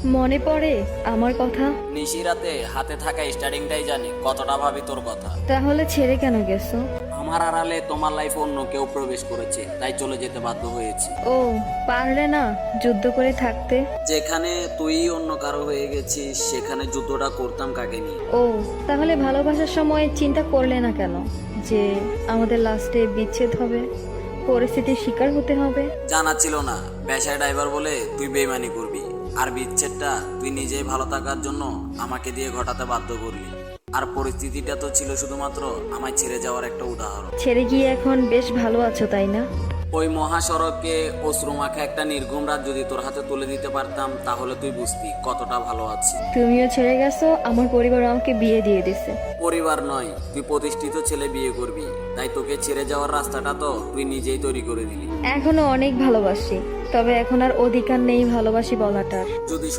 মনে পড়ে আমার কথা? নিশিরাতে হাতে থাকা স্টার্টিংটাই জানি কতটা ভাবি তোর কথা। তাহলে ছেড়ে কেন গেছো? আমার আড়ালে তোমার লাইফে অন্য কেউ প্রবেশ করেছে, তাই চলে যেতে বাধ্য হয়েছি। ও, পারলে না যুদ্ধ করে থাকতে? যেখানে তুই অন্য কারো হয়ে গেছিস সেখানে যুদ্ধটা করতাম কাকে নিয়ে? ও, তাহলে ভালোবাসার সময় চিন্তা করলে না কেন যে আমাদের লাস্টে বিচ্ছেদ হবে, পরিস্থিতির শিকার হতে হবে? জানা ছিল না পেশায় ড্রাইভার বলে তুই বেইমানি করবি, আর বিচ্ছেদটা তুই নিজেই ভালো থাকার জন্য আমাকে দিয়ে ঘটাতে বাধ্য করলি। আর পরিস্থিতিটা তো ছিল শুধুমাত্র আমায় ছেড়ে যাওয়ার একটা উদাহরণ। ছেড়ে গিয়ে এখন বেশ ভালো আছো তাই না? ওই মহাসড়কে অশ্রুমাখা একটা নির্ঘুম রাত যদি তোর হাতে তুলে দিতে পারতাম তাহলে তুই বুঝতি কতটা ভালো আছি। তুমিও ছেড়ে গেছো, আমার পরিবার আমাকে বিয়ে দিয়ে দিছে। পরিবার নয়, তুই প্রতিষ্ঠিত ছেলে বিয়ে করবি, তাই তোকে ছেড়ে যাওয়ার রাস্তাটা তো তুই নিজেই তৈরি করে দিলি। এখনো অনেক ভালোবাসি, তবে এখন আর অধিকার নেই ভালোবাসি বলাটার। যদি